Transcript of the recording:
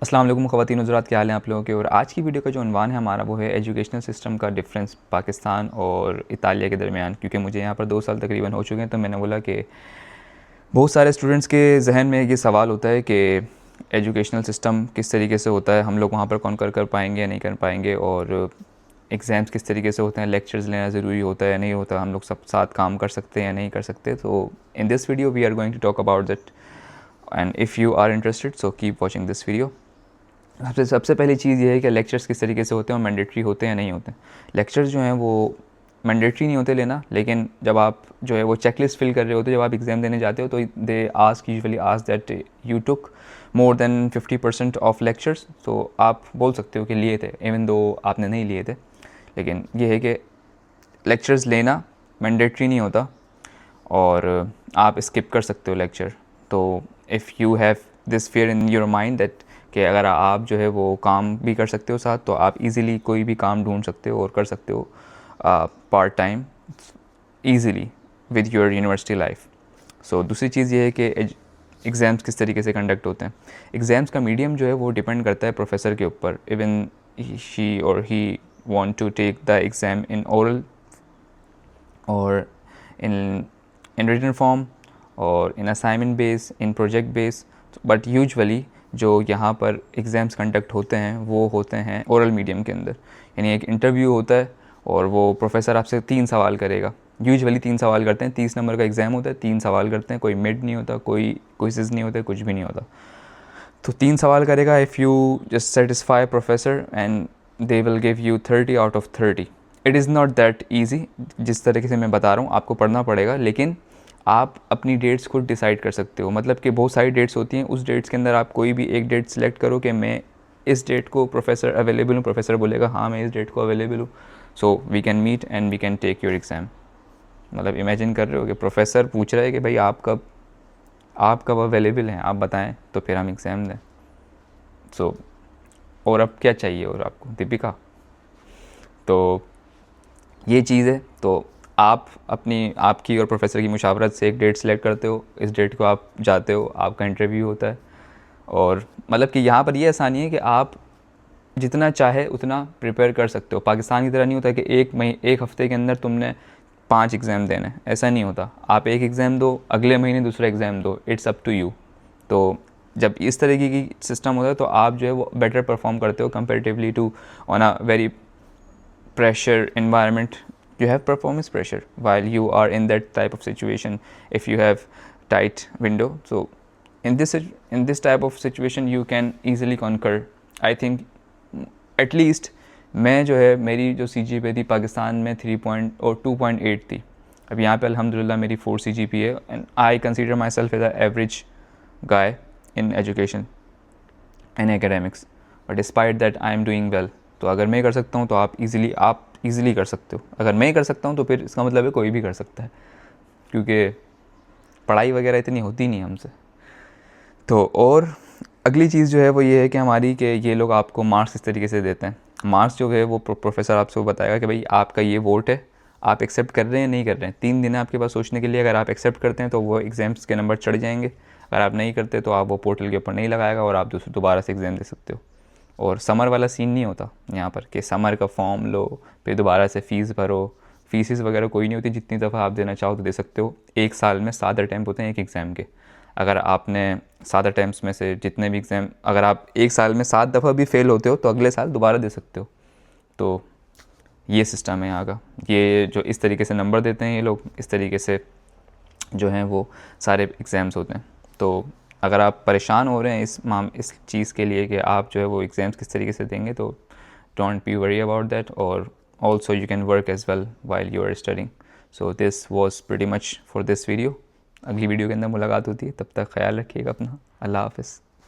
अस्सलाम वालेकुम ख़वातीन हज़रात, क्या हाल है आप लोगों के। और आज की वीडियो का जो उन्वान है हमारा वो है एजुकेशनल सिस्टम का डिफरेंस पाकिस्तान और इतालिया के दरमियान। क्योंकि मुझे यहाँ पर 2 साल तकरीबन हो चुके हैं, तो मैंने बोला कि बहुत सारे स्टूडेंट्स के जहन में ये सवाल होता है कि एजुकेशनल सिस्टम किस तरीके से होता है, हम लोग वहाँ पर कॉन्कर कर पाएंगे या नहीं कर पाएंगे, और एग्ज़ाम्स किस तरीके से होते हैं, लेक्चर्स लेना ज़रूरी होता है या नहीं होता, हम लोग सब साथ काम कर सकते हैं या नहीं कर सकते। तो in this video we are going to talk about that, and if you are interested so keep watching this video. सबसे पहली चीज़ ये है कि लेक्चर्स किस तरीके से होते हैं और मैंडेटरी होते हैं या नहीं होते हैं। लेक्चर्स जो हैं वो मैंडेटरी नहीं होते लेना, लेकिन जब आप जो है वो चेकलिस्ट फिल कर रहे होते हो, जब आप एग्ज़ाम देने जाते हो, तो they ask usually ask that you took more than 50% of lectures. तो आप बोल सकते हो कि लिए थे, इवन दो आपने नहीं लिए थे। लेकिन ये है कि लेक्चर्स लेना मैंडेटरी नहीं होता और आप स्किप कर सकते हो लेक्चर। तो if you have this fear in your mind that कि अगर आप जो है वो काम भी कर सकते हो साथ, तो आप इजीली कोई भी काम ढूंढ सकते हो और कर सकते हो part time easily with your university life. So दूसरी चीज़ ये है कि एग्ज़ाम्स किस तरीके से कंडक्ट होते हैं। एग्ज़ाम्स का मीडियम जो है वो डिपेंड करता है प्रोफेसर के ऊपर। Even she or he want to take the exam in oral or in written form और in assignment base, in project base, but usually जो यहाँ पर एग्ज़ाम्स कंडक्ट होते हैं वो होते हैं ओरल मीडियम के अंदर। यानी एक इंटरव्यू होता है और वो प्रोफेसर आपसे 3 सवाल करेगा। यूजुअली 3 सवाल करते हैं, 30 नंबर का एग्ज़ाम होता है, 3 सवाल करते हैं, कोई मिड नहीं होता, कोई क्विज़ नहीं होते, कुछ भी नहीं होता। तो 3 सवाल करेगा। If you just satisfy professor and they will give you 30 out of 30। It is not that easy, जिस तरीके से मैं बता रहा हूँ आपको पढ़ना पड़ेगा, लेकिन आप अपनी डेट्स खुद डिसाइड कर सकते हो। मतलब कि बहुत सारी डेट्स होती हैं, उस डेट्स के अंदर आप कोई भी एक डेट सेलेक्ट करो कि मैं इस डेट को प्रोफेसर अवेलेबल हूँ, प्रोफेसर बोलेगा हाँ मैं इस डेट को अवेलेबल हूँ, so we can meet and we can take your exam. मतलब इमेजिन कर रहे हो कि प्रोफेसर पूछ रहा है कि भाई आप कब अवेलेबल हैं, आप बताएं तो फिर हम एग्ज़ाम दें। सो और अब क्या चाहिए और आपको दीपिका। तो ये चीज़ है। तो आप आपकी और प्रोफेसर की मुशावरत से एक डेट सेलेक्ट करते हो, इस डेट को आप जाते हो, आपका इंटरव्यू होता है। और मतलब कि यहाँ पर ये आसानी है कि आप जितना चाहे उतना प्रिपेयर कर सकते हो। पाकिस्तान की तरह नहीं होता कि एक हफ़्ते के अंदर तुमने 5 एग्ज़ाम देने, ऐसा नहीं होता। आप एक एग्ज़ाम दो, अगले महीने दूसरा एग्ज़ाम दो, इट्स अप टू यू। तो जब इस तरीके की सिस्टम होता है तो आप जो है वो बेटर परफॉर्म करते हो comparatively to on a very pressure environment. You have performance pressure while you are in that type of situation if you have tight window. So in this type of situation you can easily conquer. I think at least मैं जो है मेरी जो CGPA थी पाकिस्तान में 3 और 2.8 थी। अब यहाँ पे अल्हम्दुलिल्लाह मेरी 4 CGPA है and I consider myself as a average guy in education and academics, but despite that I am doing well. तो अगर मैं कर सकता हूँ तो आप इजीली कर सकते हो। अगर मैं कर सकता हूँ तो फिर इसका मतलब है कोई भी कर सकता है, क्योंकि पढ़ाई वगैरह इतनी होती नहीं हमसे। तो और अगली चीज़ जो है वो ये है कि हमारी कि ये लोग आपको मार्क्स इस तरीके से देते हैं। मार्क्स जो है वो प्रोफेसर आपसे बताएगा कि भाई आपका ये वोट है, आप एक्सेप्ट कर रहे हैं नहीं कर रहे हैं। 3 दिन है आपके पास सोचने के लिए। अगर आप एक्सेप्ट करते हैं तो वो एग्ज़ाम्स के नंबर चढ़ जाएंगे, अगर आप नहीं करते तो आप वो पोर्टल के ऊपर नहीं लगाएगा और आप दोबारा से एग्ज़ाम दे सकते हो। और समर वाला सीन नहीं होता यहाँ पर कि समर का फॉर्म लो फिर दोबारा से फ़ीस भरो। फ़ीसिस वगैरह कोई नहीं होती, जितनी दफ़ा आप देना चाहो तो दे सकते हो। एक साल में 7 अटैम्प्ट होते हैं एक एग्ज़ाम के। अगर आपने 7 अटैम्प्ट्स में से जितने भी एग्ज़ाम, अगर आप एक साल में 7 दफ़ा भी फ़ेल होते हो तो अगले साल दोबारा दे सकते हो। तो ये सिस्टम है यहाँ का। ये जो इस तरीके से नंबर देते हैं ये लोग, इस तरीके से जो हैं वो सारे एग्ज़ाम्स होते हैं। तो अगर आप परेशान हो रहे हैं इस चीज़ के लिए कि आप जो है वो एग्ज़ाम्स किस तरीके से देंगे, तो don't be worry about that. और also you can work as well while you are studying. So this was pretty much for this video. अगली वीडियो के अंदर मुलाकात होती है, तब तक ख्याल रखिएगा अपना। अल्लाह हाफ़िज़।